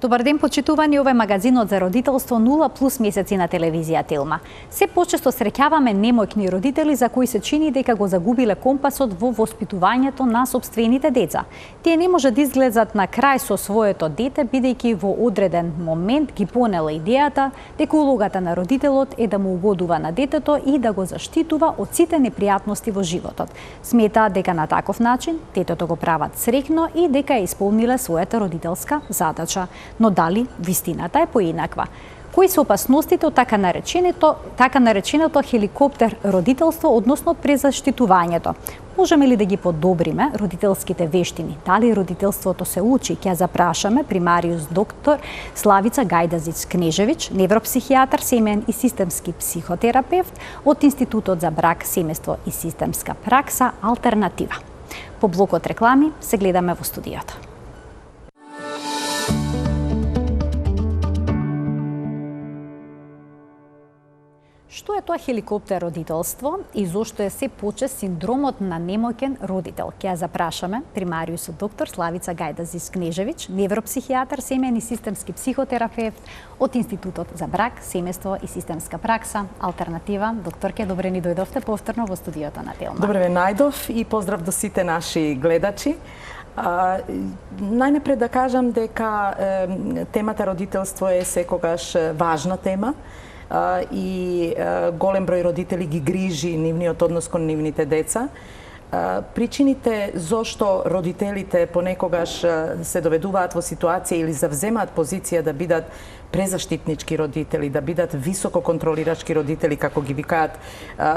Добар ден, почитувани, ова е магазинот за родителство 0+ месеци на телевизија Телма. Се почесто среќаваме немојкни родители за кои се чини дека го загубиле компасот во воспитувањето на сопствените деца. Тие не може да изгледат на крај со своето дете, бидејќи во одреден момент ги понела идејата дека улогата на родителот е да му угодува на детето и да го заштитува од сите непријатности во животот. Сметаат дека на таков начин детето го прават среќно и дека е исполниле својата родителска задача. Но дали вистината е поинаква? Кои се опасностите од така нареченото хеликоптер родителство, односно презаштитувањето? Можеме ли да ги подобриме родителските вештини? Дали родителството се учи? Ќе запрашаме примариус доктор Славица Гајдазиц-Кнежевиќ, невропсихијатар, семеен и системски психотерапевт од Институтот за брак, семејство и системска пракса Алтернатива. По блокот реклами се гледаме во студиото. Што е тоа хеликоптер родителство и зошто е се почест синдромот на немојкен родител? Ќе ја запрашаме примариусот доктор Славица Гајдазиц-Кнежевиќ, невропсихијатар, семеен и системски психотерапевт од Институтот за брак, семејство и системска пракса Алтернатива. Докторке, добре ни дојдовте повторно во студиото на Телма. Добре ве најдов и поздрав до сите наши гледачи. Најнапред да кажам дека темата родителство е секогаш важна тема и голем број родители ги грижи нивниот однос кон нивните деца. Причините зошто родителите понекогаш се доведуваат во ситуација или завземаат позиција да бидат презаштитнички родители, да бидат високо контролирачки родители, како ги викаат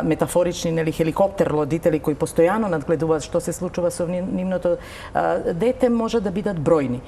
метафорични, нели, хеликоптер родители кои постојано надгледуваат што се случува со нивното дете, може да бидат бројни.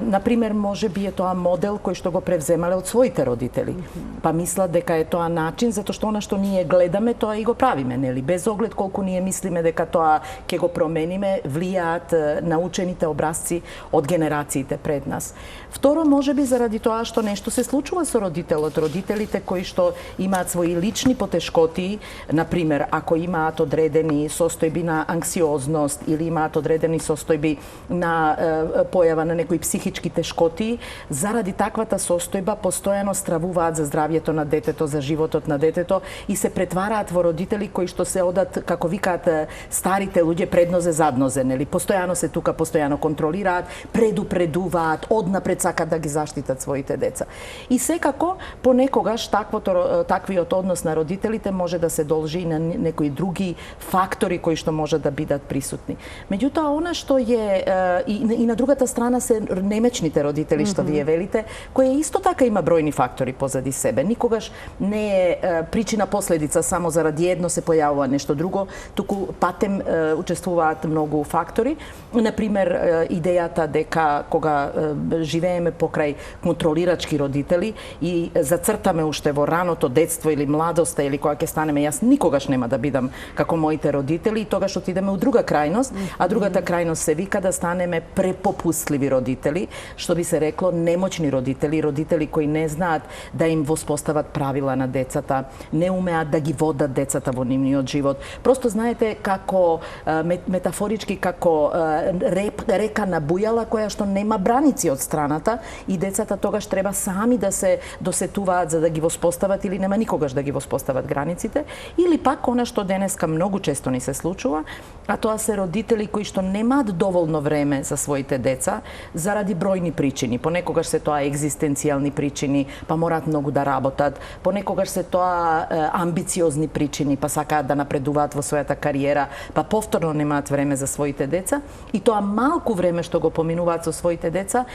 Например, може би е тоа модел кој што го превземале од своите родители. Па мислат дека е тоа начин, затоа што она што ние гледаме, тоа и го правиме, нели? Без оглед колку ние мислиме дека тоа ќе го промениме, влијаат научените образци од генерациите пред нас. Второ, може би заради тоа што нешто се случува со родителот. Родителите кои што имаат своји лични потешкоти, например, ако имаат одредени состојби на анксиозност или имаат одредени состојби на појава на некои психички тешкоти, заради таквата состојба постојано стравуваат за здравјето на детето, за животот на детето и се претвараат во родители кои што се одат, како викаат старите луѓе, преднозе заднозе, нели? Постојано се тука, постојано контролираат, предупредуваат, однапред сакат да ги заштитат своите деца. И секако понекогаш таквиот однос на родителите може да се должи и на некои други фактори кои што може да бидат присутни. Меѓутоа, она што е и на другата страна се немечните родители, што вие велите, кои исто така има бројни фактори позади себе. Никогаш не е причина последица само заради едно се појавува нешто друго, туку патем учествуваат многу фактори. Например, идејата дека кога живееме покрај контролирачки родители и зацртаме уште во раното детство или младоста или кога ќе станеме, јас никогаш нема да бидам како моите родители, и тогаш отидеме у друга крајност, а другата крајност се вика да станеме препопустливи родители, што би се рекло немоćни родители, родители кои не знаат да им воспостават правила на децата, не умеат да ги водат децата во нивниот живот. Просто знаете како метафорички како река на бујала која што нема браници од страната и децата тогаш треба сами да се досетуваат за да ги воспостават или нема никогаш да ги воспостават границите, или пак она што денеска многу често ни се случува, а тоа се родители кои што немаат доволно време за своите деца заради бројни причини. Понекогаш се тоа екзистенцијални причини, па мораат многу да работат, понекогаш се тоа амбициозни причини, па сакаат да напредуваат во својата кариера, па повторно немаат време за своите деца, и тоа малку време што го поминуваат со своите деца,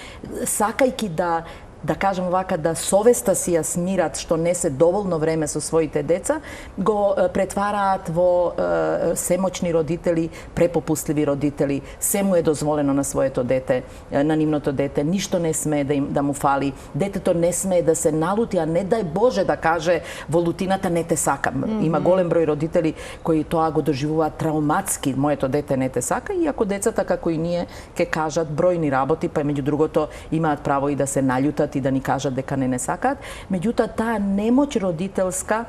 сакајќи да кажам вака, да совеста си ја смират што не се доволно време со своите деца, го претвараат во семоćни родители, препопустливи родители. Се му е дозволено на своето дете, на нивното дете, ништо не смее да му фали. Детето не смее да се налути, а не дај Боже да каже во лутината не те сакам. Има голем број родители кои тоа го доживуваат трауматски, моето дете не те сака, иако децата како и ние ќе кажат бројни работи, па меѓу другото имаат право и да се наљутат и да ни кажат дека не сакаат. Меѓутоа, таа немоќ родителска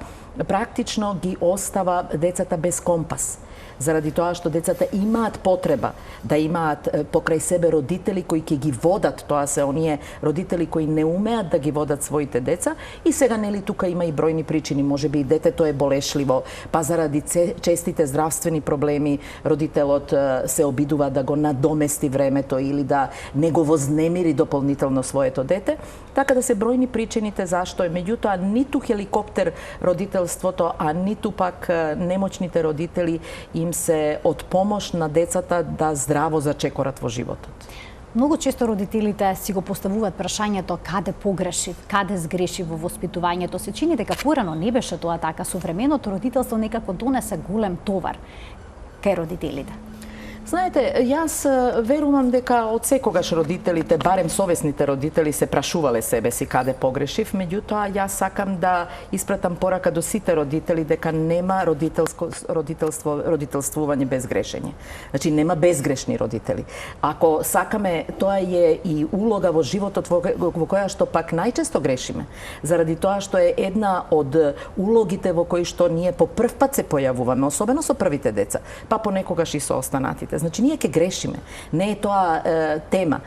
практично ги остава децата без компас. заради тоа што децата имаат потреба да имаат покрај себе родители кои ќе ги водат, тоа се оние родители кои не умеат да ги водат своите деца. И сега нели тука има и бројни причини, можеби и детето е болешливо, па заради честите здравствени проблеми родителот се обидува да го надомести времето или да не го вознемири дополнително своето дете. Така да се бројни причините зашто е, меѓутоа ниту хеликоптер родителството, а ниту пак немоćните родители им се од помош на децата да здраво зачекорат во животот. Многу често родителите си го поставуваат прашањето каде погрешив, каде сгрешив во воспитувањето. Се чини дека порано не беше тоа така. Современото родителство некако донесе голем товар кај родителите. Знаете, јас верувам дека од секогаш родителите, барем совесните родители, се прашувале себе си каде погрешив, меѓутоа јас сакам да испратам порака до сите родители дека нема родителствување без грешење. Значи нема безгрешни родители. Ако сакаме, тоа е и улога во животот во која што пак најчесто грешиме, заради тоа што е една од улогите во кои што ние по прв пат се појавуваме, особено со првите деца, па понекогаш и со останатите. Значи, ние ќе грешиме. Не е тоа тема.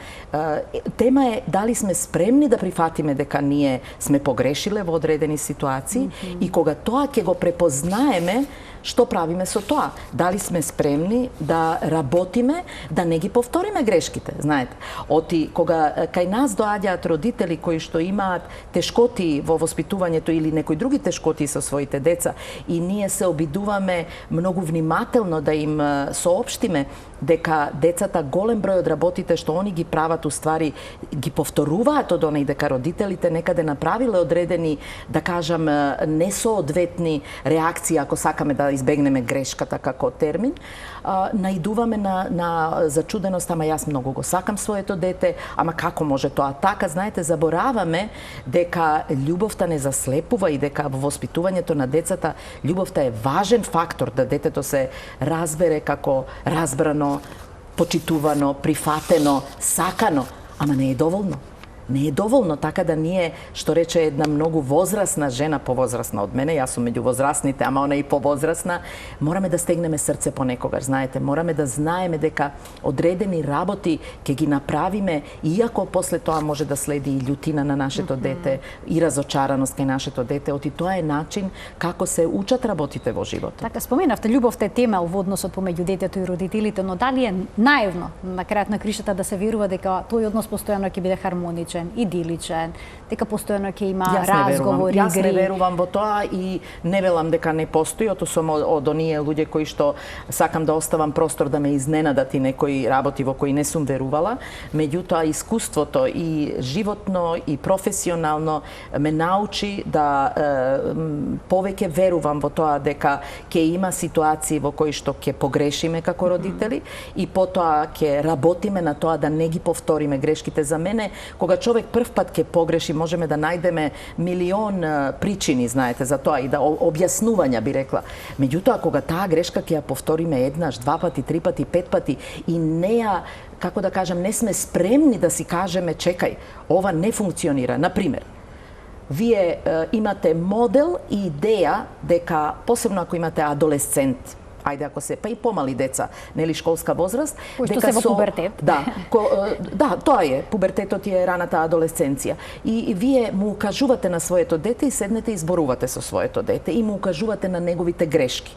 Тема е дали сме спремни да прифатиме дека ние сме погрешиле во одредени ситуации и кога тоа ќе го препознаеме, што правиме со тоа? Дали сме спремни да работиме, да не ги повториме грешките, знаете? Оти, кога кај нас доаѓаат родители кои што имаат тешкоти во воспитувањето или некои други тешкоти со своите деца и ние се обидуваме многу внимателно да им соопштиме дека децата голем број од работите што они ги прават уствари ги повторуваат од онај дека родителите некаде направиле одредени, да кажам, несоодветни реакции, ако сакаме да избегнеме грешката како термин, наидуваме на зачуденост, ама јас многу го сакам своето дете, ама како може тоа така? Знаете, забораваме дека љубовта не заслепува и дека во воспитувањето на децата љубовта е важен фактор да детето се разбере како разбрано, почитувано, прифатено, сакано, ама не е доволно. Не е доволно, така да ние, што рече една многу возрасна жена, повозрасна од мене, јас сум меѓу возрастните, ама она и повозрасна, мораме да стегнеме срце понекогаш, знаете, мораме да знаеме дека одредени работи ќе ги направиме, иако после тоа може да следи и љутина на нашето дете, и разочараност кај нашето дете, оти тоа е начин како се учат работите во животот. Така, споменавте, љубовта е темел во односот помеѓу детето и родителите, но дали е наивно на крајот на кришата да се верува дека тој однос постојано ќе биде хармоничен, идиличен, дека постојано ќе има разговори, игри? Јас не верувам во тоа и не велам дека не постои, ото сум од оние луѓе кои што сакам да оставам простор да ме изненадат и некои работи во кои не сум верувала, меѓутоа искуството и животно и професионално ме научи да повеќе верувам во тоа дека ќе има ситуации во кои што ќе погрешиме како родители и потоа ќе работиме на тоа да не ги повториме грешките. За мене, кога човек прв пат ќе погреши, можеме да најдеме милион причини, знаете, за тоа и да објаснувања би рекла. Меѓутоа, кога таа грешка ќе ја повториме еднаш, два пати, три пати, пет пати и не ја, како да кажам, не сме спремни да си кажеме чекај, ова не функционира. Например, вие имате модел и идеја дека, посебно ако имате адолесцент, ајде ако се па и помали деца, нели школска возраст, дека се во пубертет. Да, тоа е, пубертетот е раната адолесценција. И вие му укажувате на своето дете и седнете и зборувате со своето дете и му укажувате на неговите грешки.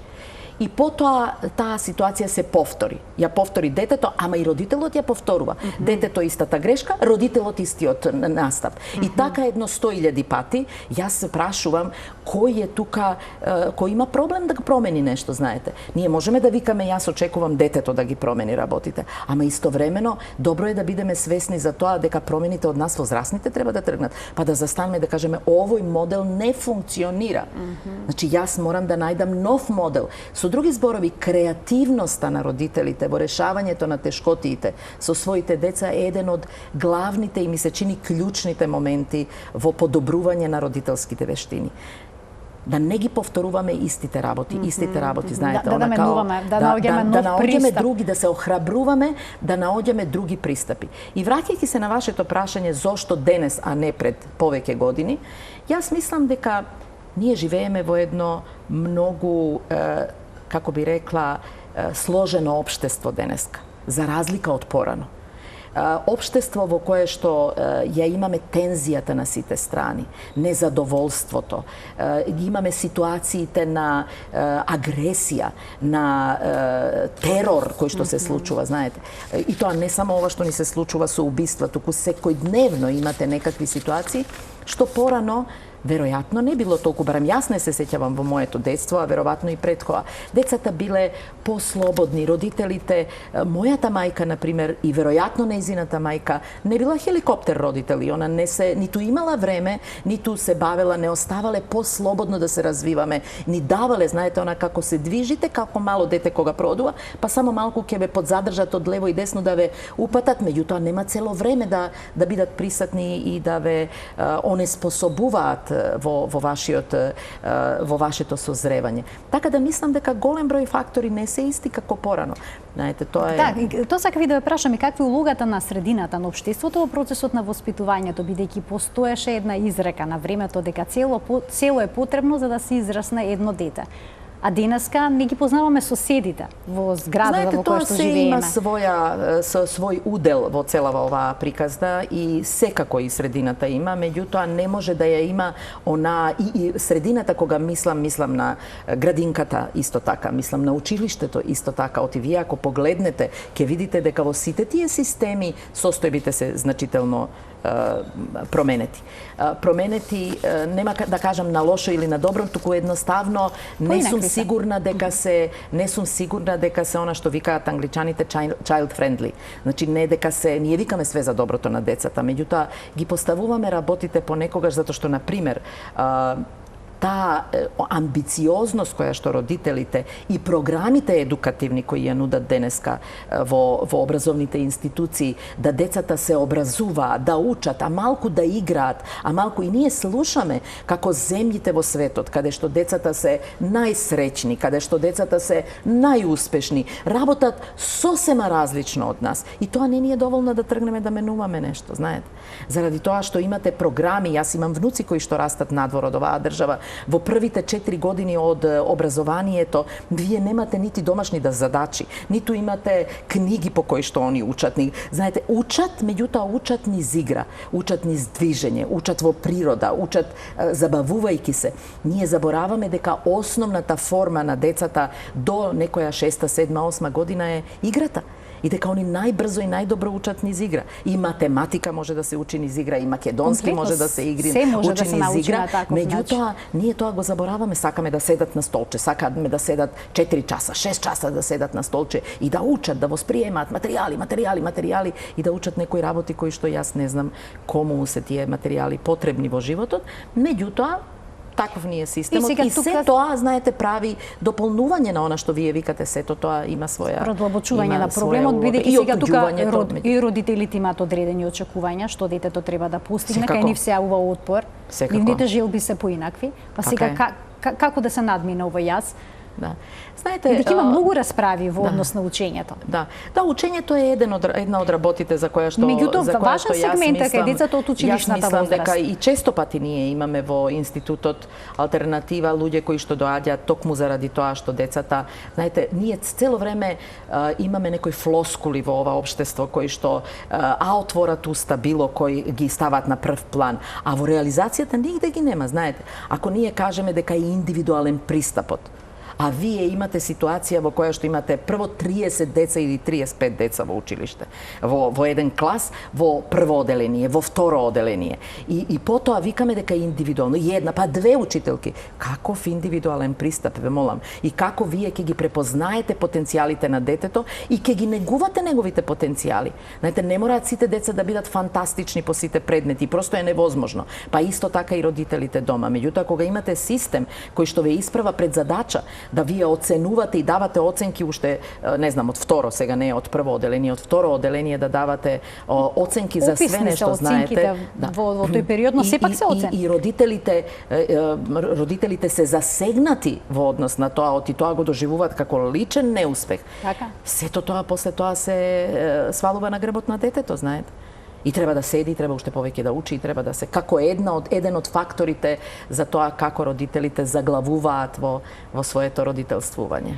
И потоа таа ситуација се повтори. Ја повтори детето, ама и родителот ја повторува. Детето истата грешка, родителот истиот настап. И така едно 100.000 пати, јас се прашувам кој е тука, кој има проблем да го промени нешто, знаете. Ние можеме да викаме јас очекувам детето да ги промени работите, ама истовремено добро е да бидеме свесни за тоа дека промените од нас возрастните треба да тргнат, па да застанеме да кажеме овој модел не функционира. Значи јас морам да најдам нов модел. Со други зборови, креативноста на родителите во решавањето на тешкотиите со своите деца е еден од главните и ми се чини клучните моменти во подобрување на родителските вештини. Да не ги повторуваме истите работи, знаете, да наоѓаме други, да се охрабруваме, да наоѓаме други пристапи. И враќајќи се на вашето прашање зошто денес, а не пред повеќе години, јас мислам дека ние живееме во едно многу, како би рекла, složeno opštestvo денеска, за разлика од порано. Општество во кое што ја имаме тензијата на сите страни, незадоволството, имаме ситуациите на агресија, на терор кој што се случува, знаете. И тоа не само ова што ни се случува со убиства, туку секојдневно имате некакви ситуации што порано веројатно не било толку, барем јас не се сеќавам во моето детство, а веројатно и пред тоа. Децата биле послободни, родителите, мојата мајка, например, и веројатно нејзината мајка, не била хеликоптер родител и она не се, ниту имала време, ниту се бавела, не оставале послободно да се развиваме, ни давале, знаете, она како се движите, како мало дете кога продува, па само малку ќе ве подзадржат од лево и десно да ве упатат, меѓутоа нема цело време да бидат присатни и да ве онеспособуваат во вашето созревање. Така да мислам дека голем број фактори не се исти како порано. Знаете, тоа е... Да, тоа сакав и да ве прашам и каква е улогата на средината на општеството во процесот на воспитувањето, бидејќи постоеше една изрека на времето дека село е потребно за да се израсне едно дете. А денеска не ги познаваме соседите во зградата во која што живееме. Знаете, тоа има свој удел во целава оваа приказна и секако и средината има, меѓутоа не може да ја има она и средината кога мислам на градинката исто така, мислам на училиштето исто така. Оти вие ако погледнете, ќе видите дека во сите тие системи состојбите се значително променети. Променети, нема да кажам на лошо или на добро, туку едноставно не сум сигурна дека се она што викаат англичаните child friendly. Значи не дека се, ние викаме све за доброто на децата, меѓутоа ги поставуваме работите понекогаш затоа што на пример таа амбициозност која што родителите и програмите едукативни кои ја нудат денеска во образовните институции, да децата се образуваат, да учат, а малку да играат, а малку и ние слушаме како земјите во светот, каде што децата се најсреќни, каде што децата се најуспешни, работат сосема различно од нас. И тоа не ни е доволно да тргнеме да менуваме нешто, знаете. Заради тоа што имате програми, јас имам внуци кои што растат надвор од оваа држава, во првите 4 години од образованието, вие немате нити домашни задачи, ниту имате книги по кои што они учат. Знаете, учат, меѓутоа учат низ игра, учат низ движење, учат во природа, учат забавувајќи се. Ние забораваме дека основната форма на децата до некоја 6, 7, 8 година е играта. И дека они најбрзо и најдобро учат низ игра. И математика може да се учи низ игра, и македонски може да се учи низ игра. Меѓутоа, ние тоа го забораваме, сакаме да седат на столче, сакаме да седат 4 часа, 6 часа да седат на столче и да учат, да восприемаат материјали и да учат некои работи кои што јас не знам кому се тие материјали потребни во животот. Меѓутоа, таков ни е системот и се тоа, знаете, прави дополнување на она што вие викате, сето тоа има своја продлабочување на проблемот, бидејќи сега тука и родителите имаат одредени очекувања што детето треба да постигне, кај нив се јавува отпор, нивните желби се поинакви, па сега како да се надмине овој јаз? Да. Знаете, дека има многу расправи во однос на учењето. Да, учењето е една од работите за која што меѓутоа важен сегмент е кај децата од училишната возраст. Дека и често пати ние имаме во институтот алтернатива луѓе кои што доаѓаат токму заради тоа што децата, знаете, ние цело време имаме некои флоскули во ова општество кои што отворат уста било кој ги стават на прв план, а во реализацијата нигде ги нема, знаете. Ако ние кажеме дека е индивидуален пристапот, а вие имате ситуација во која што имате прво 30 деца или 35 деца во училиште, во еден клас, во прво оделение, во второ оделение. И потоа викаме дека е индивидуално, една, па две учителки. Каков индивидуален пристап, ве молам? И како вие ќе ги препознаете потенцијалите на детето и ќе ги негувате неговите потенцијали? Знаете, не мораат сите деца да бидат фантастични по сите предмети, просто е невозможно. Па исто така и родителите дома. Меѓутоа, кога имате систем кој што ве исправа пред задача, да вие оценувате и давате оценки уште, не знам, од второ, сега не од прво оделение, од второ оделение да давате оценки за све нешто, знаете. Во тој период, но сепак се оцени. И родителите се засегнати во однос на тоа, и тоа го доживуваат како личен неуспех. Така. Сето тоа после тоа се свалува на грбот на детето, знаете. И треба да седи, треба уште повеќе да учи, и треба да се како еден од факторите за тоа како родителите заглавуваат во своето родителствување.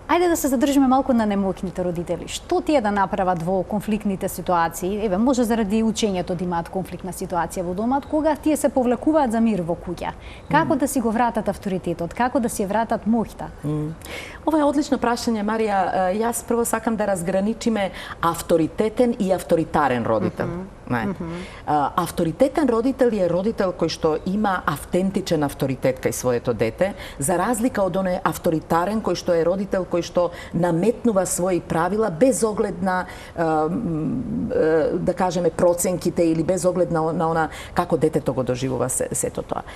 Ајде да се задржиме малку на немоќните родители. Што тие да направат во конфликтните ситуации? Еве, може заради учењето да имаат конфликтна ситуација во домот, кога тие се повлекуваат за мир во куќа. Како да си го вратат авторитетот? Како да си ја вратат моќта? Ова е одлично прашање, Марија. Јас прво сакам да разграничиме авторитетен и авторитарен родител. Авторитетен родител е родител кој што има автентичен авторитет кај своето дете, за разлика од оној авторитарен кој што е родител кој што наметнува своји правила без оглед на да кажеме проценките или без оглед на она како детето го доживува сето тоа.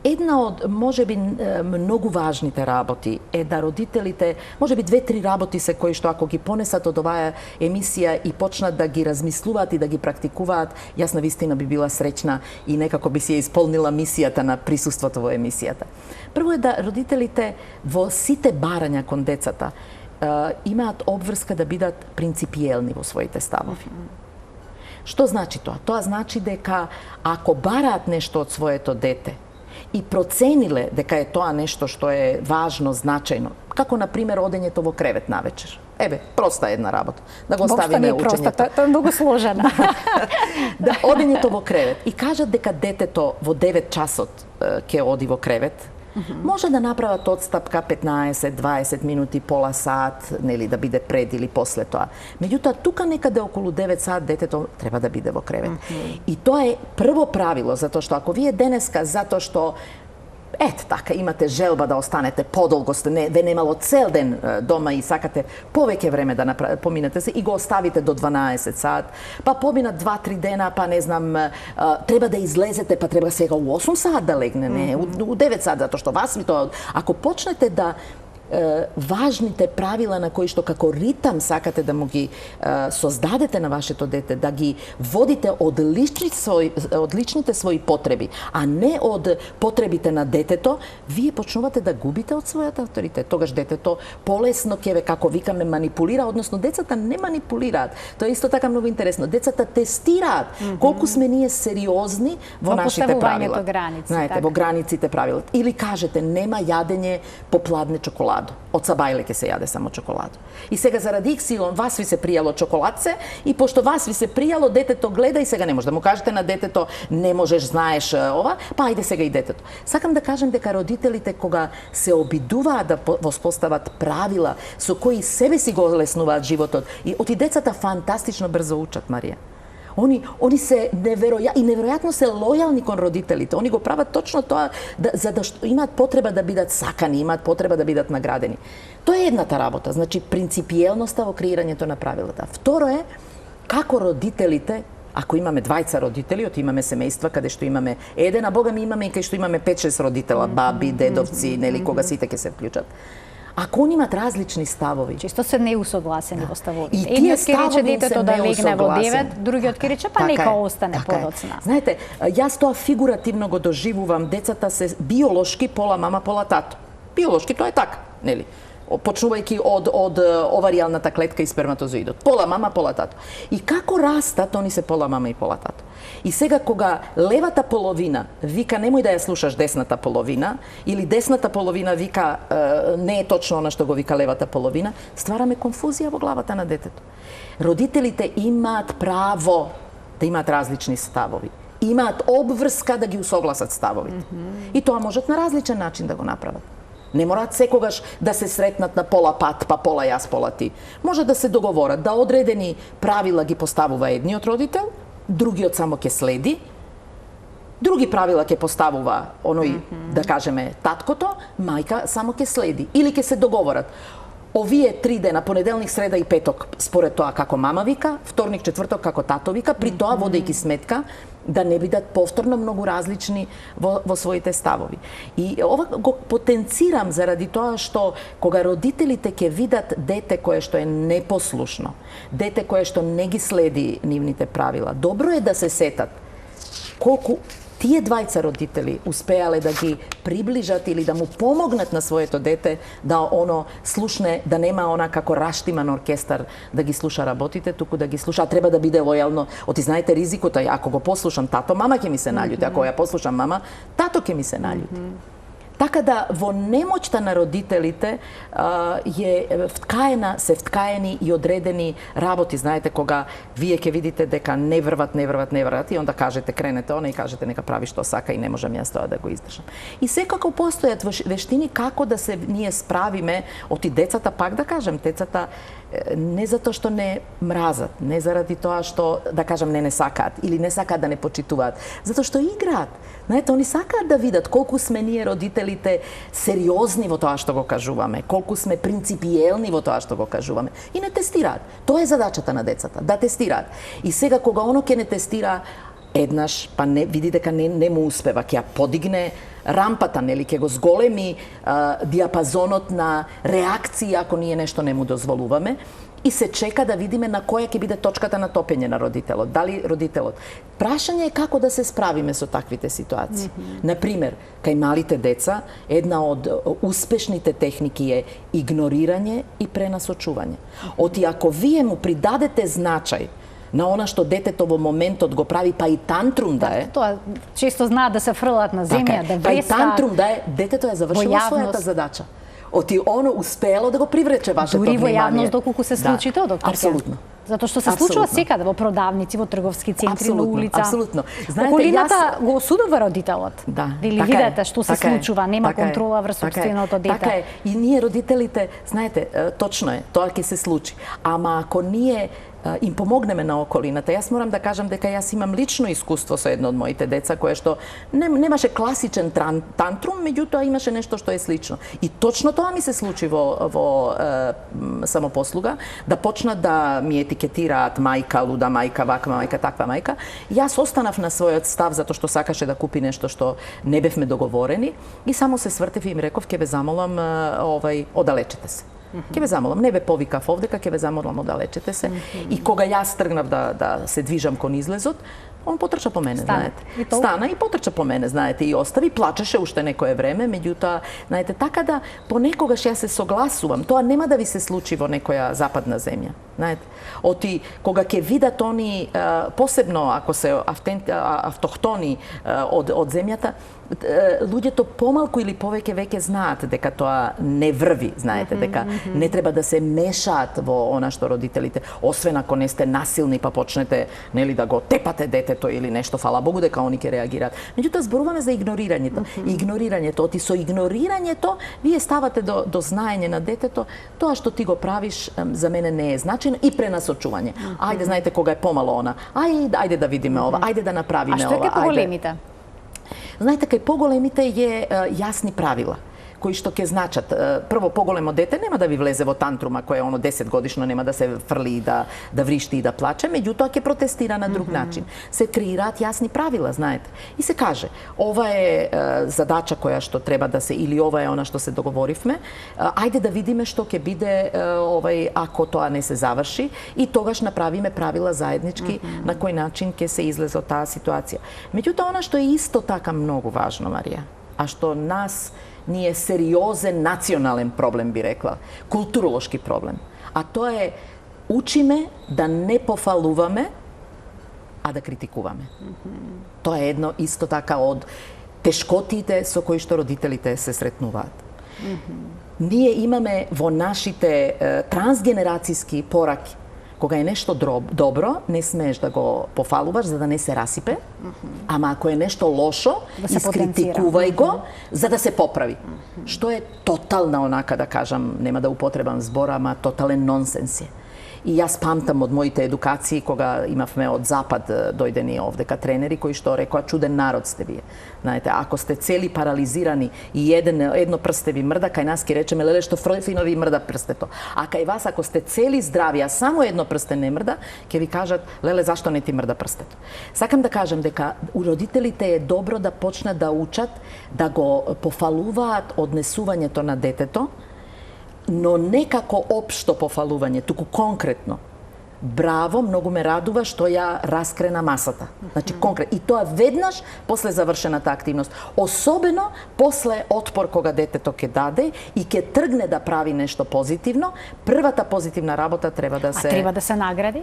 Една од, можеби, многу важните работи е да родителите, можеби 2-3 работи се кои што ако ги понесат од оваа емисија и почнат да ги размислуваат и да ги практикуваат, јас навистина би била среќна и некако би си ја исполнила мисијата на присуството во емисијата. Прво е да родителите во сите барања кон децата имаат обврска да бидат принципиелни во своите ставови. Што значи тоа? Тоа значи дека ако бараат нешто од своето дете, и процениле дека е тоа нешто што е важно, значајно, како на пример одењето во кревет навечер. Еве, проста една работа. Да го ставиме учењето. Тоа е многу сложено. Да, одењето во кревет и кажат дека детето во 9 часот ќе оди во кревет. Може да направат одстапка 15-20 минути, пола сат, нели, да биде пред или после тоа. Меѓутоа, тука некаде околу 9 сат детето треба да биде во кревет. И тоа е прво правило, затоа што ако вие денеска, затоа што така, имате желба да останете подолго, ве немало цел ден дома и сакате повеќе време да поминете се и го оставите до 12 сат, па поминат 2-3 дена, па не знам, треба да излезете, па треба сега у 8 сат да легне, не, у 9 сат, затоа што вас ми тоа, ако почнете да важните правила на кои што како ритам сакате да му ги создадете на вашето дете, да ги водите од личните своји потреби, а не од потребите на детето, вие почнувате да губите од својот авторитет. Тогаш детето полесно ќе ве, како викаме, манипулира, односно децата не манипулираат. Тоа е исто така многу интересно. Децата тестираат колку сме ние сериозни во нашите правила. Знаете, во границите правила. Или кажете, нема јадење по пладне чоколадо. Од сабајле ќе се јаде само чоколадо. И сега заради иксилон вас ви се пријало чоколадце и пошто вас ви се пријало, детето гледа и сега не може да му кажете на детето не можеш, знаеш ова, па ајде сега и детето. Сакам да кажем дека родителите кога се обидуваат да воспостават правила со кои себе си го леснуваат животот и децата фантастично брзо учат, Марија. Они се неверојатно се лојални кон родителите. Они го прават точно тоа за да имаат потреба да бидат сакани, имаат потреба да бидат наградени. Тоа е едната работа, значи принципиелноста во креирањето на правилата. Второ е како родителите, ако имаме двајца родители, имаме семејства каде што имаме еден, а бога ми имаме и кај што имаме 5-6 родитела, баби, дедовци, нели, кога сите ќе се вклучат. Ако они имат различни ставови, често се неусогласени во ставовите. И тие ставови детето да легне во 9, другиот ќе рече па нека остане подоцна. Знаете, јас тоа фигуративно го доживувам, децата се биолошки пола мама, пола тато. Биолошки тоа е така, нели? Почнувајќи од оваријалната клетка и сперматозоидот. Пола мама, пола тато. И како растат, они се пола мама и пола тато. И сега кога левата половина вика немој да ја слушаш десната половина, или десната половина вика не е точно она што го вика левата половина, ствараме конфузија во главата на детето. Родителите имаат право да имаат различни ставови. Имаат обврска да ги усогласат ставовите. И тоа можат на различен начин да го направат. Не мораат секогаш да се сретнат на пола пат, па пола јас, пола ти. Може да се договорат, да одредени правила ги поставува едниот родител, другиот само ќе следи, други правила ќе поставува оној, да кажеме, таткото, мајка само ќе следи. Или ќе се договорат. Овие 3 дена, понеделник, среда и петок, според тоа како мама вика, вторник, четврток како тато вика, при тоа водејќи сметка да не бидат повторно многу различни во своите ставови. И ова го потенцирам заради тоа што кога родителите ќе видат дете кое што е непослушно, дете кое што не ги следи нивните правила, добро е да се сетат колку тие двајца родители успеале да ги приближат или да му помогнат на своето дете да оно слушне, да нема она како раштиман оркестар да ги слуша работите, туку да ги слуша, треба да биде лојално. Оти знаете ризикот е, ако го послушам тато, мама ќе ми се наљути, ако ја послушам мама, тато ќе ми се наљути. Така да во немоќта на родителите се вткаени и одредени работи. Знаете, кога вие ќе видите дека не врват и онда кажете, кренете она и кажете нека прави што сака и не можам јас тоа да го издржам. И секако постојат вештини како да се ние справиме оти децата, пак да кажем, децата не затоа што не мразат, не заради тоа што, да кажам, не сакаат или не сакаат да не почитуваат, затоа што играат. Знаете, они сакаат да видат колку сме ние родителите сериозни во тоа што го кажуваме, колку сме принципиелни во тоа што го кажуваме. И не тестираат. Тоа е задачата на децата, да тестираат. И сега кога оно ќе не тестира еднаш, па не види дека не му успева, ќе ја подигне рампата, нели, ќе го зголеми диапазонот на реакции ако ние нешто не му дозволуваме и се чека да видиме на која ќе биде точката на топење на родителот. Дали родителот? Прашање е како да се справиме со таквите ситуации. Например, кај малите деца, една од успешните техники е игнорирање и пренасочување. Оти ако вие му придадете значај на она што детето во моментот го прави, па и тантрум да е. Тоа често знаат да се фрлат на земја, да па и врескаат. тантрум да е, детето е завршило својата задача. Оти оно успело да го привлече вашето внимание. Дури во јавност доколку се случи тоа, доктор. Апсолутно. Затоа што се случува секаде, во продавници, во трговски центри, на улица. Апсолутно. Знаете, околината го осудува родителот. Да. Или видите што се случува, нема контрола врз сопственото дете. Така е. И ние родителите, знаете, точно е, тоа ќе се случи. Ама ако ние им помогнеме на околината. Јас морам да кажам дека јас имам лично искуство со едно од моите деца кое што немаше класичен тантрум, меѓутоа имаше нешто што е слично. И точно тоа ми се случи во самопослуга, да почнат да ми етикетираат мајка, луда мајка, ваква мајка, таква мајка. Јас останав на својот став затоа што сакаше да купи нешто што не бевме договорени и само се свртев и им реков ќе ве замолам одалечете се. Ќе ве замолам, не ве повикав овдека, ќе ве замолам одалечете се. И кога јас тргнав да се движам кон излезот, он потрча по мене, знаете. Стана и потрча по мене, знаете, и остави, плачеше уште некое време, меѓутоа, знаете, така да понекогаш јас се согласувам, тоа нема да ви се случи во некоја западна земја, знаете. Оти кога ќе видат они, посебно ако се автохтони од земјата, луѓето помалку или повеќе веќе знаат дека тоа не врви, знаете, дека не треба да се мешаат во она што родителите, освен ако не сте насилни па почнете, нели, да го тепате детето или нешто, фала Богу дека они ќе реагираат. Меѓутоа зборуваме за игнорирањето. Игнорирањето, оти со игнорирањето вие ставате до знаење на детето, тоа што ти го правиш за мене не е значајно, и пренасочување. Ајде, знаете, кога е помало она, ајде да видиме ова, ајде да направиме ова. А што е кај поголемите? Знаете, кај поголемите е јасни правила кои што ќе значат. Прво, поголемо дете нема да ви влезе во тантрума, кој е оно 10 годишно, нема да се фрли и да вришти и да плаче, меѓутоа ќе протестира на друг начин. Се креираат јасни правила, знаете. И се каже, ова е задача која што треба да се, или ова е она што се договоривме, ајде да видиме што ќе биде ако тоа не се заврши и тогаш направиме правила заеднички на кој начин ќе се излезе од таа ситуација. Меѓутоа, она што е исто така многу важно, Марија, а што нас ние сериозен национален проблем, би рекла, културолошки проблем. А тоа е, учиме да не пофалуваме, а да критикуваме. Тоа е едно исто така од тешкотите со кои што родителите се сретнуваат. Ние имаме во нашите трансгенерацијски пораки, кога е нешто добро, не смееш да го пофалуваш за да не се расипе, ама ако е нешто лошо, искритикувај го за да се поправи. Што е тотална, онака да кажам, нема да употребам збора, ама тотален нонсенс е. И јас памтам од моите едукации, кога имавме од Запад дојдени овдека тренери кои што рекоа чуден народ сте вие. Знаете, ако сте цели парализирани и едно прсте ви мрда, кај нас ќе речеме леле што фино ви мрда прстето. А кај вас ако сте цели здрави, а само едно прсте не мрда, ќе ви кажат леле зашто не ти мрда прстето. Сакам да кажам дека у родителите е добро да почнат да учат да го пофалуваат однесувањето на детето, но не како општо пофалување, туку конкретно. Браво, многу ме радува што ја раскрена масата. Значи, конкретно. И тоа веднаш после завршената активност. Особено после отпор кога детето ќе даде и ќе тргне да прави нешто позитивно, првата позитивна работа треба да се... А треба да се награди?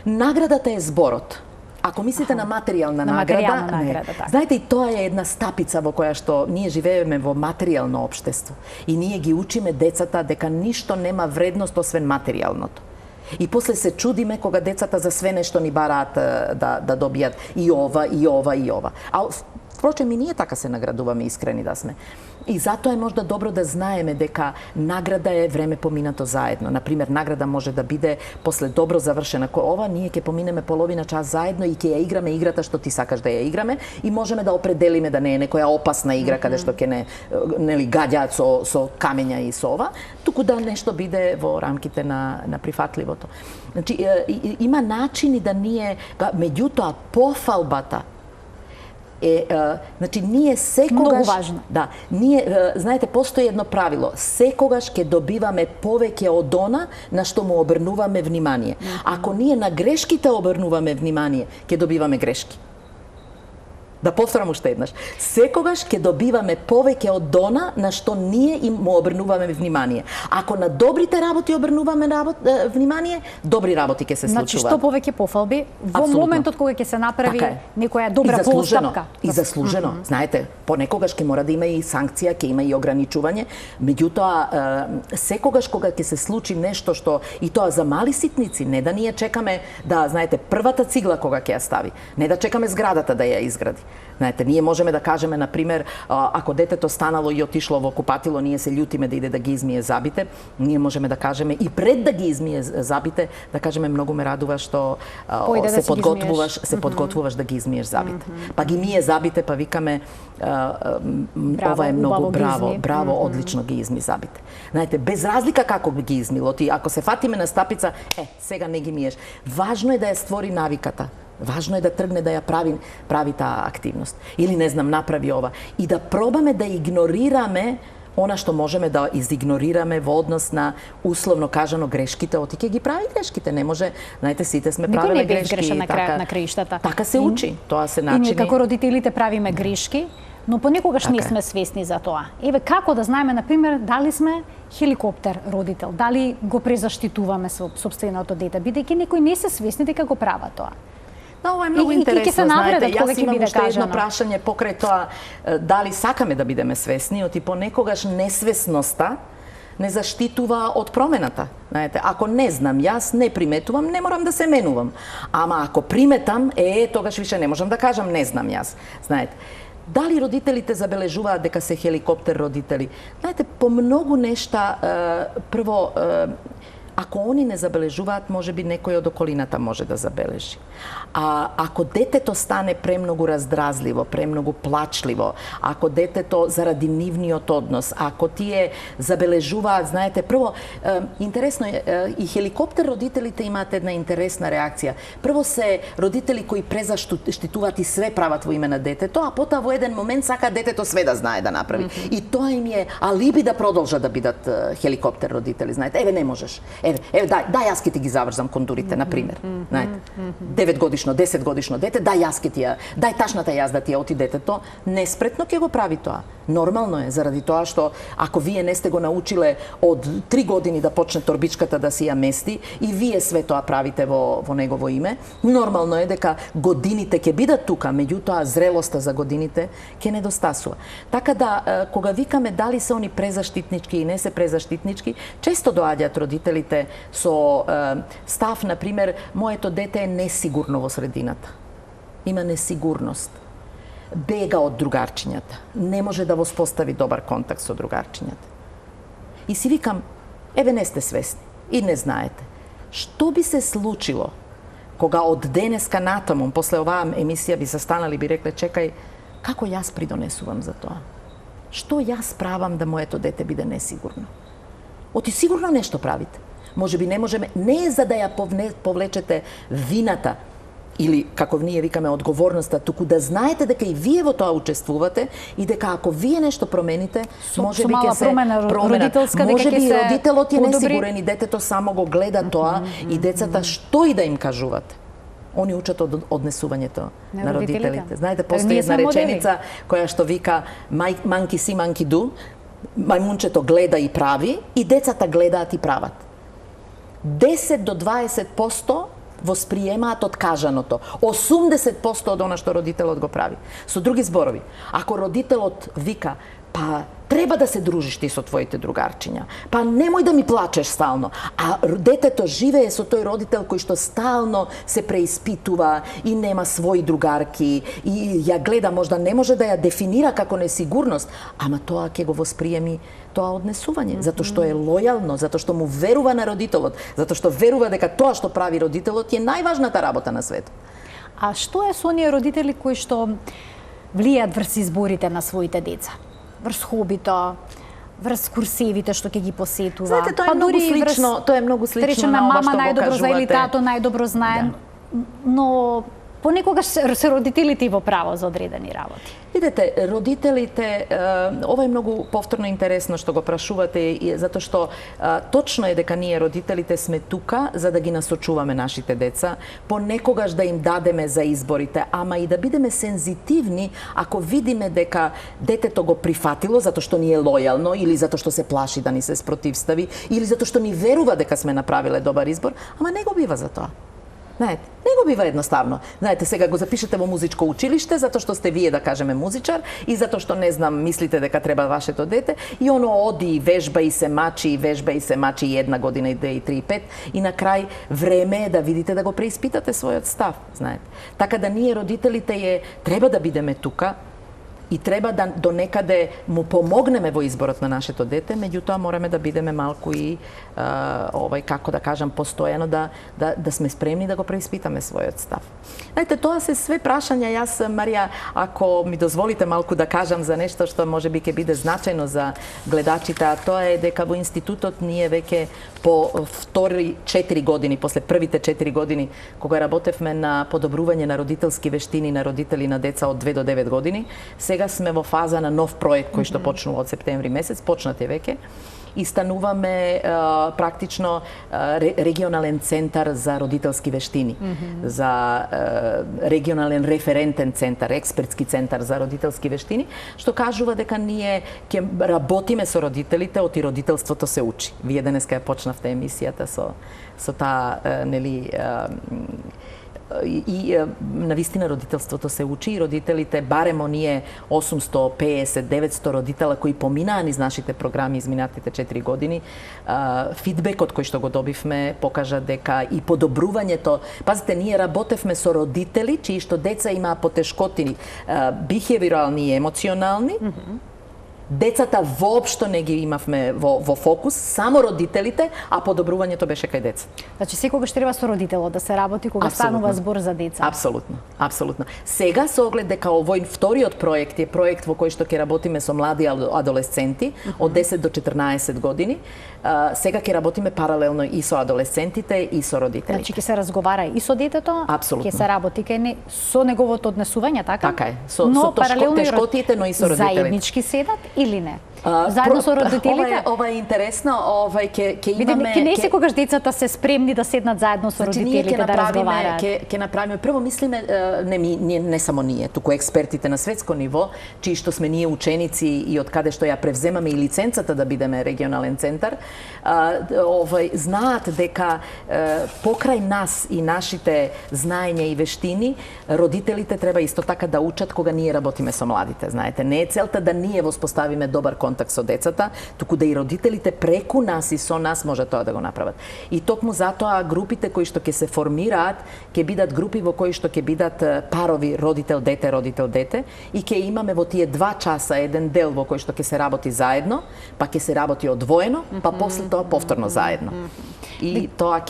Наградата е зборот. Ако мислите на материјална На материјална награда, награда, така. знаете, и тоа е една стапица во која што ние живееме во материјално општество. И ние ги учиме децата дека ништо нема вредност освен материјалното. И после се чудиме кога децата за све нешто ни бараат да добијат и ова, и ова, и ова. А впрочем, и ние така се наградуваме, искрени да сме. И затоа е можда добро да знаеме дека награда е време поминато заедно. Например, награда може да биде после добро завршена. Ова ние ќе поминеме половина час заедно и ќе ја играме играта што ти сакаш да ја играме и можеме да определиме да не е некоја опасна игра каде што ќе не нели гаѓаат со камења и со ова, туку да нешто биде во рамките на прифатливото. Значи има начини да ние, меѓутоа пофалбата значи ние секогаш многу важно. Да, ние знаете постои едно правило, секогаш ќе добиваме повеќе од она на што му обрнуваме внимание. Ако ние на грешките обрнуваме внимание, ќе добиваме грешки. Да повторам уште еднаш. Секогаш ќе добиваме повеќе од она на што ние им му обрнуваме внимание. Ако на добрите работи обрнуваме внимание, добри работи ќе се случуваат. Значи, што повеќе пофалби во Апсолутно. моментот кога ќе се направи Така е. некоја добра постапка. И заслужено. Знаете, понекогаш ќе мора да има и санкција, ќе има и ограничување. Меѓутоа, секогаш кога ќе се случи нешто што и тоа за мали ситници, не да ние чекаме да, знаете, првата цигла кога ќе ја стави, не да чекаме зградата да ја изгради. Знаете, ние можеме да кажеме, например, ако детето станало и отишло во купатило, ние се љутиме да иде да ги измие забите, ние можеме да кажеме и пред да ги измие забите, да кажеме многу ме радува што се подготвуваш да ги измиеш забите. Па ги мие забите, па викаме ова е многу браво, одлично ги изми забите. Знаете, без разлика како ги измило, ти ако се фатиме на стапица, сега не ги миеш. Важно е да ја створи навиката. Важно е да тргне да ја прави таа активност. Или не знам, направи ова. И да пробаме да игнорираме она што можеме да изигнорираме во однос на условно кажано грешките, оти ќе ги прави грешките, не може, знаете, сите сме правеле грешки. Никој не грешен на краиштата. Така се учи, тоа се начини. И ние како родителите правиме грешки, но понекогаш не сме свесни за тоа. Еве како да знаеме, например, дали сме хеликоптер родител, дали го презаштитуваме сопственото дете, бидејќи некои не се свесни дека го прават тоа. Да, ова е многу интересно, знаете, јас имам уште едно прашање покрај тоа дали сакаме да бидеме свесни, оти понекогаш несвесноста не заштитува од промената. Знаете, ако не знам, јас не приметувам, не морам да се менувам. Ама ако приметам, тогаш више не можам да кажам не знам јас. Знаете, дали родителите забележуваат дека се хеликоптер родители? Знаете, по многу нешта, прво, ако они не забележуваат, може би некој од околината може да забележи. А ако детето стане премногу раздразливо, премногу плачливо, ако детето заради нивниот однос, ако тие забележуваат, знаете, прво, интересно е, и хеликоптер родителите имаат една интересна реакција. Прво се родители кои презаштитуваат и све прават во име на детето, а потоа во еден момент сака детето све да знае да направи. И тоа им е алиби да продолжат да бидат хеликоптер родители, знаете. Еве не можеш. Еве дај јас ќе ти ги заврзам кондурите, на пример. Знаете, 9-годишно, 10-годишно дете, дај ташната јас да ти ја оти детето, неспретно ќе го прави тоа. Нормално е, заради тоа што ако вие не сте го научиле од 3 години да почне торбичката да си ја мести и вие све тоа правите во негово име, нормално е дека годините ќе бидат тука, меѓутоа зрелоста за годините ќе недостасува. Така да, кога викаме дали се они презаштитнички и не се презаштитнички, често доаѓаат родителите со став, например, моето дете е несигурно во средината. Има несигурност. Бега од другарчињата. Не може да воспостави добар контакт со другарчињата. И си викам, еве не сте свесни и не знаете. Што би се случило кога од денеска натаму, после оваа емисија би се станали, би рекле, чекај, како јас придонесувам за тоа? Што јас правам да моето дете биде несигурно? Оти сигурно нешто правите. Може би не можеме, не е за да ја повлечете вината, или, како ние викаме, одговорноста, туку да знаете дека и вие во тоа учествувате и дека ако вие нешто промените, може би ќе се промена. Може би родителот е несигурен и детето само го гледа тоа и децата што и да им кажувате. Они учат од однесувањето на родителите. Знаете, постои една реченица која што вика monkey see, monkey do. Мајмунчето гледа и прави и децата гледаат и прават. 10 до 20% восприемаат откажаното. 80% од она што родителот го прави. Со други зборови, ако родителот вика, па треба да се дружиш ти со твоите другарчиња. Па немој да ми плачеш стално. А детето живее со тој родител кој што стално се преиспитува и нема своји другарки и ја гледа, можда не може да ја дефинира како несигурност, ама тоа ќе го восприеми тоа однесување, затоа што е лојално, затоа што му верува на родителот, затоа што верува дека тоа што прави родителот е најважната работа на светот. А што е со оние родители кои што влијат врз изборите на своите деца? Врз хобито, врз курсевите што ќе ги посетува. Знаете, тоа е многу слично, тоа е многу слично на ова што го кажувате. Мама најдобро знае или тато најдобро знае, но понекогаш се родителите и во право за одредени работи. Видете, родителите, ова е многу повторно интересно што го прашувате, затоа што точно е дека ние родителите сме тука за да ги насочуваме нашите деца, понекогаш да им дадеме за изборите, ама и да бидеме сензитивни ако видиме дека детето го прифатило затоа што ни е лојално или затоа што се плаши да ни се спротивстави или затоа што ни верува дека сме направиле добар избор, ама не го бива за тоа. Знаете, не го бива едноставно. Знаете, сега го запишете во музичко училиште затоа што сте вие, да кажеме, музичар и затоа што, не знам, мислите дека треба вашето дете и оно оди и вежба и се мачи и 1 година и 2 и 3 и 5 и на крај време е да видите да го преиспитате својот став, знаете. Така да ние родителите треба да бидеме тука и треба да до некаде му помогнеме во изборот на нашето дете, меѓутоа мораме да бидеме малку и како да кажам, постојано да сме спремни да го преиспитаме својот став. Знаете, тоа се све прашања. Јас, Марија, ако ми дозволите малку да кажам за нешто што можеби ќе биде значајно за гледачите, а тоа е дека во институтот ние веќе по втори 4 години, после првите 4 години, кога работевме на подобрување на родителски вештини на родители на деца од 2 до 9 години, сега сме во фаза на нов проект кој што почнува од септември месец, почнате веќе, и стануваме практично регионален центар за родителски вештини, за регионален референтен центар, експертски центар за родителски вештини, што кажува дека ние ќе работиме со родителите, од и родителството се учи. Вие денеска ја почнавте емисијата со таа, нели, и навистина родителството се учи и родителите, барем оние 850-900 родитела кои поминаа низ нашите програми изминатите 4 години, фидбекот кој што го добивме покажа дека и подобрувањето, пазите, ние работевме со родители чии што деца имаа потешкотини бихевиорални и емоционални, децата воопшто не ги имавме во фокус, само родителите, а подобрувањето беше кај деца. Значи секогаш треба со родителот да се работи кога станува збор за деца. Апсолутно, апсолутно. Сега со оглед дека овој вториот проект е проект во кој што ќе работиме со млади адолесценти од 10 до 14 години, сега ќе работиме паралелно и со адолесцентите и со родителите. Значи ќе се разговара и со детето, ќе се работи кај со неговото однесување, така? Така е. Со тешкотиите, но и со родителите. Заеднички седат или не? Заедно со родителите? Ова е интересно, ќе имаме... Не секогаш децата се спремни да седнат заедно со родителите да разговараат. Ќе направиме, прво мислиме, не само ние, туку експертите на светско ниво, чии што сме ние ученици и од каде што ја превземаме и лиценцата да бидеме регионален центар, знаат дека покрај нас и нашите знаења и вештини, родителите треба исто така да учат кога ние работиме со младите, знаете. Не е целта да ние воспоставиме добар контакт со децата, туку да и родителите преку нас и со нас може тоа да го направат. И токму затоа групите кои што ќе се формираат, ќе бидат групи во кои што ќе бидат парови родител-дете, и ќе имаме во тие 2 часа еден дел во кој што ќе се работи заедно, па ќе се работи одвоено, па после тоа повторно заедно. И тоа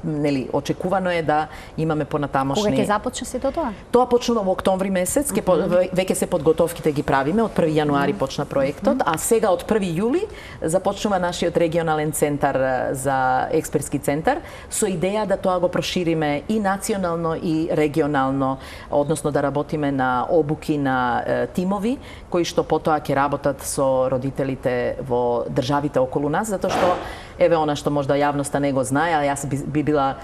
нели, очекувано е да имаме понатамошни... Кога ќе започне сето тоа? Тоа почнува во октомври месец, веќе се подготовките ги правиме, од 1 јануари почна проектот, а сега од 1 јули започнува нашиот регионален центар за експертски центар, со идеја да тоа го прошириме и национално и регионално, односно да работиме на обуки на тимови, кои што потоа ќе работат со родителите во државите околу нас, затоа што еве она што можда јавноста не го знае, а јас би била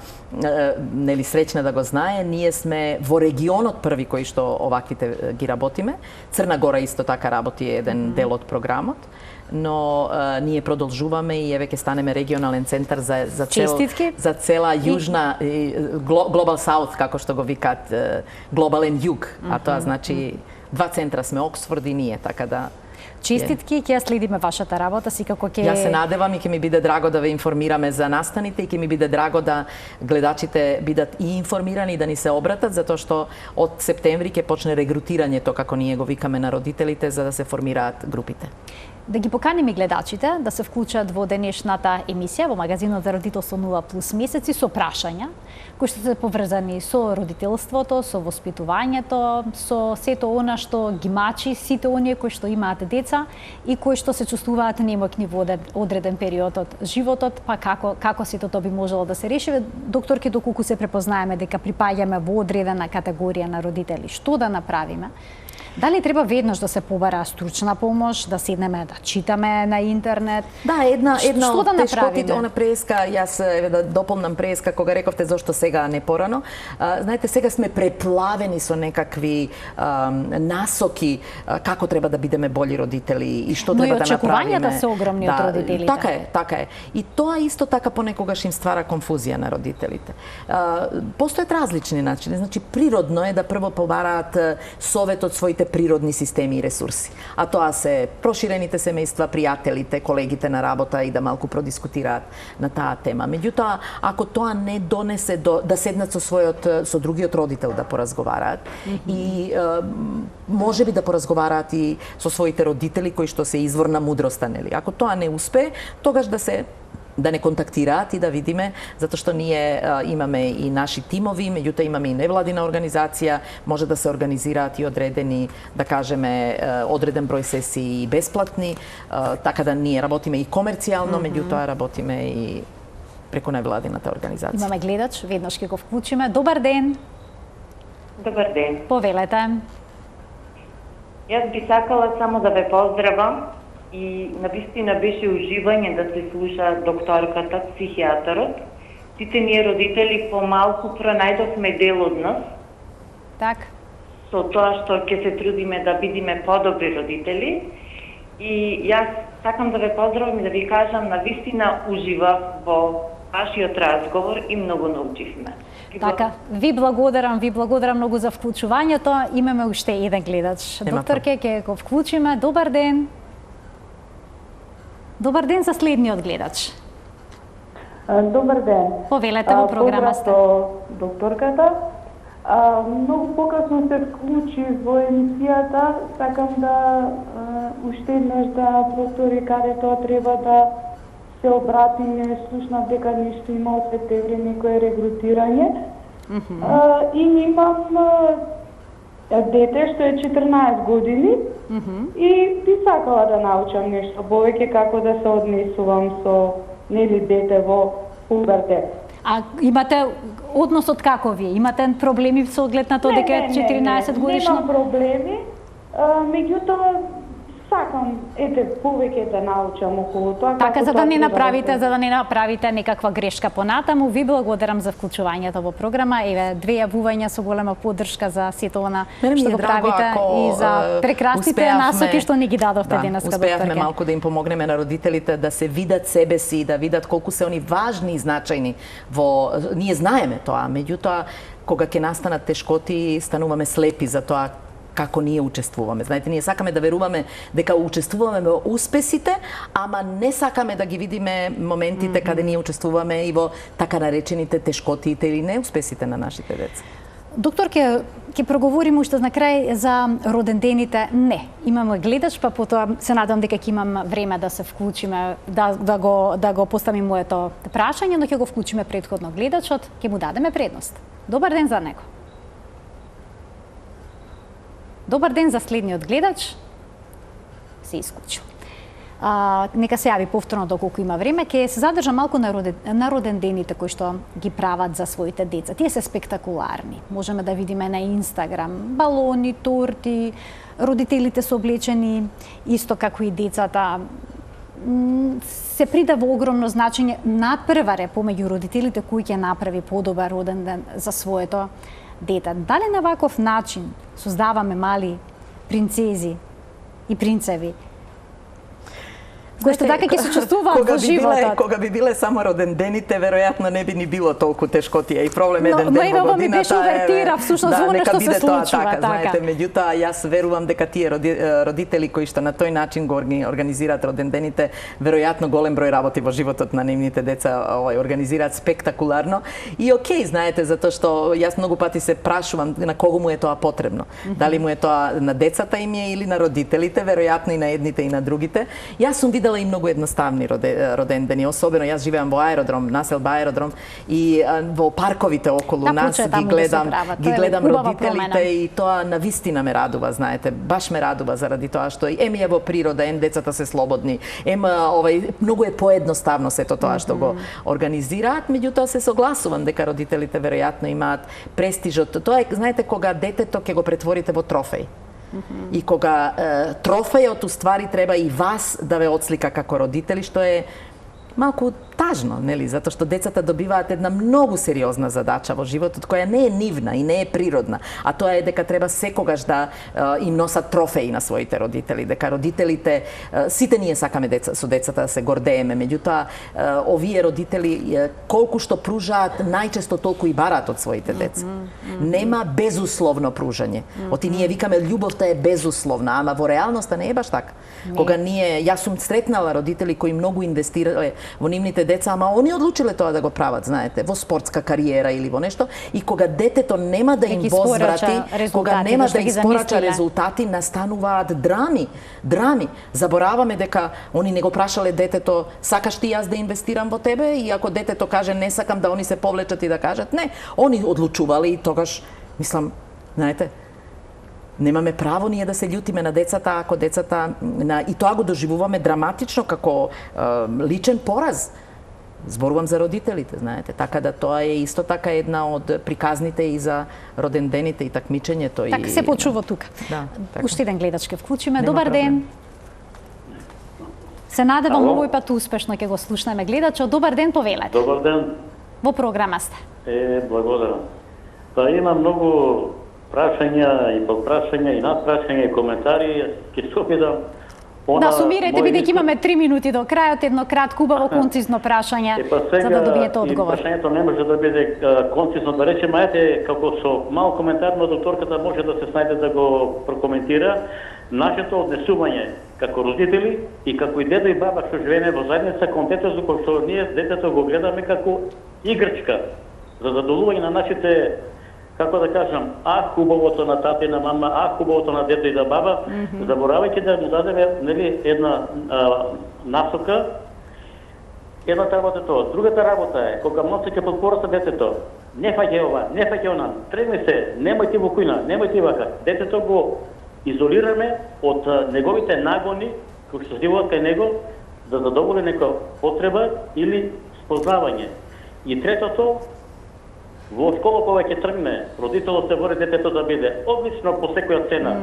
нели среќна да го знае, ние сме во регионот први кои што оваквите ги работиме. Црна Гора исто така работи еден дел од програмот, но ние продолжуваме и еве ќе станеме регионален центар за цела јужна Global South, како што го викаат, глобален југ, а тоа значи 2 центра сме, Оксфорд и ние, така да. Честитки, ќе следиме вашата работа, секако ќе... Јас се надевам и ќе ми биде драго да ве информираме за настаните и ќе ми биде драго да гледачите бидат и информирани и да ни се обратат, затоа што од септември ќе почне регрутирањето, како ние го викаме, на родителите, за да се формираат групите. Да ги поканиме гледачите да се вклучат во денешната емисија во магазинот за родителство 0+ месеци со прашања кои што се поврзани со родителството, со воспитувањето, со сето она што ги мачи сите оние кои што имаат деца и кои што се чувствуваат немоќни во одреден период од животот, па како сето тоа би можело да се реши. Докторке, доколку се препознаеме дека припаѓаме во одредена категорија на родители, што да направиме? Дали треба веднаш да се побара стручна помош, да седнеме да читаме на интернет? Да, една од тешкотите, она преска, јас еве да дополнам преска кога рековте зошто сега не порано. Знаете, сега сме преплавени со некакви насоки како треба да бидеме бољи родители и што треба да направиме. Но и очекувањата се огромни од родителите. Така е. И тоа исто така понекогаш им ствара конфузија на родителите. Постојат различни начини. Значи природно е да прво побараат совет од своите природни системи и ресурси. А тоа се проширените семејства, пријателите, колегите на работа и да малку продискутираат на таа тема. Меѓутоа, ако тоа не донесе да седнат со другиот родител да поразговараат и можеби да поразговараат и со своите родители кои што се извор на мудроста, нели? Ако тоа не успее, тогаш да не контактираат и да видиме, затоа што ние имаме и наши тимови, меѓутоа имаме и невладина организација, може да се организираат и одредени, да кажеме, одреден број сесии бесплатни, така да ние работиме и комерцијално, меѓутоа работиме и преку невладината организација. Имаме гледач, веднаш ќе го вклучиме. Добар ден. Добар ден. Повелете. Јас би сакала само да ве поздравам и навистина беше уживање да се слуша докторката, психијатарот. Сите ние родители помалку пронајдовме дел од нас. Так. Со тоа што ќе се трудиме да бидиме подобри родители. И јас сакам да ве поздравам и да ви кажам, навистина уживав во вашиот разговор и многу научивме. Така, ви благодарам многу за вклучувањето. Имаме уште еден гледач. Докторке, ќе го вклучиме. Добар ден. Добар ден за следниот гледач. Добар ден. Повелете во програма сте. Докторката. Многу покасно се вклучи во емисијата. Сакам да уште еднаш да повтори каде тоа треба да се обратиме. Слушнав дека нешто има од септември некое регрутирање. И имам дете што е 14 години и би сакала да научам нешто повеќе како да се однесувам со дете во пубертет. А имате односот како вие? Имате проблеми со оглед на тоа дека е 14 годишна? Немам проблеми, меѓутоа сакам повеќе да научам околу тоа. Така, за да не направите некаква грешка понатаму, ви благодарам за вклучувањето во програма. Еве, 2 јавувања со голема поддршка за сето она што го правите и за прекрасните насоки што ни ги дадовте денес, докторке. Успеавме малку да им помогнеме на родителите да се видат себе си, да видат колку се они важни и значајни во... Ние знаеме тоа, меѓутоа, кога ќе настанат тешкоти, стануваме слепи за тоа како ние учествуваме. Знаете, ние сакаме да веруваме дека учествуваме во успесите, ама не сакаме да ги видиме моментите каде ние учествуваме и во така наречените тешкотиите или неуспесите на нашите деца. Доктор, ќе проговориме уште на крај за родендените. Не, имаме гледач, па потоа се надам дека ќе имам време да се вклучиме, да го поставим моето прашање, но ќе го вклучиме претходно гледачот, ќе му дадеме предност. Добар ден за него. Добар ден за следниот гледач. Се исклучил. Нека се јави повторно доколку има време. Ќе се задржам малку на родендените кои што ги прават за своите деца. Тие се спектакуларни. Можеме да видиме на Инстаграм балони, торти, родителите се облечени исто како и децата. се придава огромно значење надпреваре помеѓу родителите кои ќе направи подобар роден ден за своето дете. Дали на ваков начин создаваме мали принцези и принцеви кои што така ќе се чувствуваат во животот? Кога би биле само родендените, веројатно не би ни било толку тешкотија и проблем еден ден во годината. Но ми беше увертира, всушност, во нешто се случува. Знаете, меѓутоа, јас верувам дека тие родители кои што на тој начин го организираат родендените, веројатно голем број работи во животот на нивните деца организираат спектакуларно. И окей, знаете, затоа што јас многу пати се прашувам на кого му е тоа потребно. Дали му е тоа на децата им е или на родителите, веројатно и на едните и на другите. Јас сум видела и многу едноставни родендени, особено јас живеам во аеродром, населба аеродром и во парковите околу нас ги гледам родителите и тоа навистина ме радува, знаете, баш ме радува заради тоа што ем е во природа, ем децата се слободни, ем многу е поедноставно сето тоа што го организираат, меѓутоа се согласувам дека родителите веројатно имаат престижот. Тоа е, знаете, кога детето ќе го претворите во трофеј. И кога трофејот уствари треба и вас да ве отслика како родители, што е малку тажно, нели? Затоа што децата добиваат една многу сериозна задача во животот, која не е нивна и не е природна, а тоа е дека треба секогаш да им носат трофеи на своите родители, дека родителите, сите ние сакаме со децата да се гордееме, меѓутоа овие родители колку што пружаат, најчесто толку и бараат од своите деца. Нема безусловно пружање. Оти ние викаме љубовта е безусловна, ама во реалноста не е баш така. Кога јас сум сретнала родители кои многу инвестирале во нивните деца, ама они одлучиле тоа да го прават, знаете, во спортска кариера или во нешто, и кога детето нема да им возврати, кога нема да испорача резултати, настануваат драми. Забораваме дека они не го прашале детето, сакаш ти јас да инвестирам во тебе, и ако детето каже не сакам, да они се повлечат и да кажат не, они одлучувале и тогаш, мислам, знаете, немаме право ние да се љутиме на децата ако децата и тоа го доживуваме драматично како личен пораз. Зборувам за родителите, знаете, така да тоа е исто така една од приказните и за родендените и такмичењето. Така се почува тука. Да, така. Уште еден гледач ке вклучиме. Добар ден. Се надевам овој пат успешно ќе го слушнеме гледачот. Добар ден, повелете. Добар ден. Во програма сте. Благодарам. Па има многу прашања и подпрашања и надпрашања и коментари. Ќе се опитам. Да, сумирайте, бидејќи имаме 3 минути до крајот, едно кратко, убаво, концизно прашање, за да добиете одговор. Прашањето не може да биде концизно, да речеме, ајде, како со мал коментар, но докторката може да се снајде да го прокоментира нашето однесување како родители и како и дедо и баба што живееме во заедница кон детето, кој што ние детето го гледаме како играчка за задоволување на нашите, како да кажам, хубавото на тата и на мама, хубавото на дето и на баба, заборавајќи да му дадеме, нели, една насока. Едната работа е тоа. Другата работа е, кога малце ќе подпораста детето, не фаќај ова, не фаќај она, тргни се, немој ти во кујна, немој ти вака. Детето го изолираме од неговите нагони, кои што живеат кај него, да задоволи некоја потреба или спознавање. И третото, во школа кога ќе тргне, родителот се бори детето да биде одлично по секоја цена.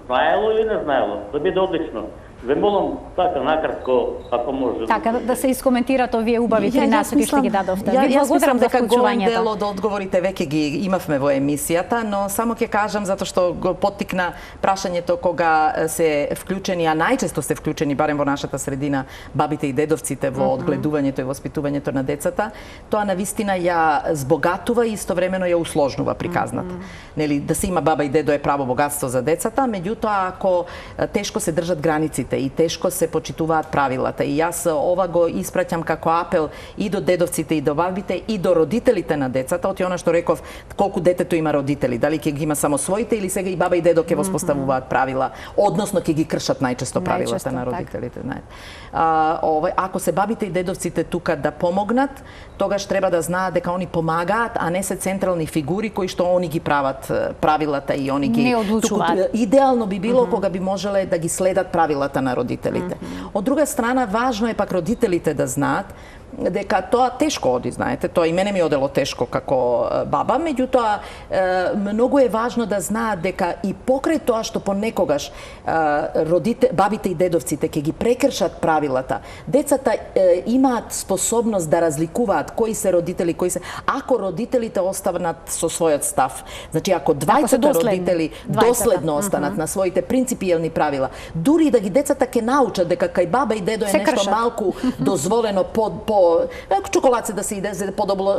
Знаело или не знаело, да биде одлично. Ве молам така накратко, ако може. Така да се искоментират овие убави три насоки што ги дадовте. Јас мислам дека голем дел од одговорите веќе ги имавме во емисијата, но само ќе кажам затоа што го поттикна прашањето кога се вклучени, а најчесто се вклучени барем во нашата средина бабите и дедовците во одгледувањето и воспитувањето на децата, тоа навистина ја збогатува и истовремено ја усложнува приказната. Нели, да се има баба и дедо е право богатство за децата, меѓутоа ако тешко се држат границите и тешко се почитуваат правилата. И јас ова го испраќам како апел и до дедовците и до бабите и до родителите на децата, оти она што реков, колку детето има родители, дали ќе ги има само своите или сега и баба и дедо ќе воспоставуваат правила, односно ќе ги кршат најчесто правилата на родителите. Ако се бабите и дедовците тука да помогнат, тогаш треба да знаат дека они помагаат, а не се централни фигури кои што они ги прават правилата и они ги идеално би било кога би можеле да ги следат правилата на родителите. Од друга страна, важно е пак родителите да знаат дека тоа тешко оди, знаете, тоа и мене ми одело тешко како баба, меѓутоа многу е важно да знаат дека и покрај тоа што понекогаш бабите и дедовците ќе ги прекршат правилата, децата имаат способност да разликуваат кои се родители, кои се ако родителите останат со својот став. Значи ако двајцата родители доследно останат на своите принципиелни правила, дури да ги децата ќе научат дека кај баба и дедо е нешто малку дозволено по чоколадце да се иде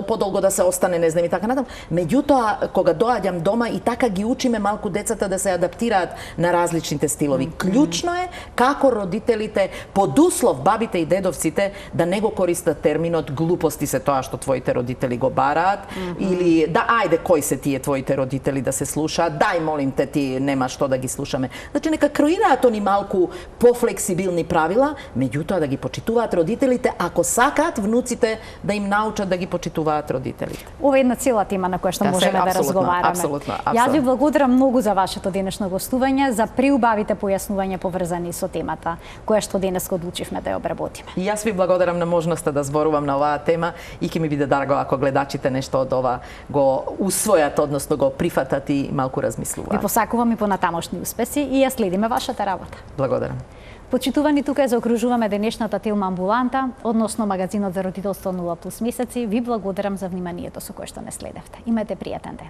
подолго да се остане, не знам и така натаму. Меѓутоа кога доаѓам дома и така ги учиме малку децата да се адаптираат на различните стилови. Клучно е како родителите под услов бабите и дедовците да не го користат терминот глупости се тоа што твоите родители го бараат или да ајде кои се тие твоите родители да се слушаат, дај молим те ти нема што да ги слушаме. Значи нека креираат они малку пофлексибилни правила, меѓутоа да ги почитуваат родителите ако сакаат внуците да им научат да ги почитуваат родителите. Ова е една цела тема на која што можеме да разговараме. Апсолутно. Јас ви благодарам многу за вашето денешно гостување, за преубавите појаснувања поврзани со темата која што денес одлучивме да ја обработиме. И јас ви благодарам на можноста да зборувам на оваа тема и ќе ми биде драго ако гледачите нешто од ова го усвојат, односно го прифатат и малку размислуваат. Ви посакувам и понатамошни успеси и ја следиме вашата работа. Благодарам. Почитувани, тука заокружуваме денешната Тилма амбуланта, односно магазинот за родителство 0+ месеци. Ви благодарам за вниманието со кое што не следевте. Имајте пријатен ден.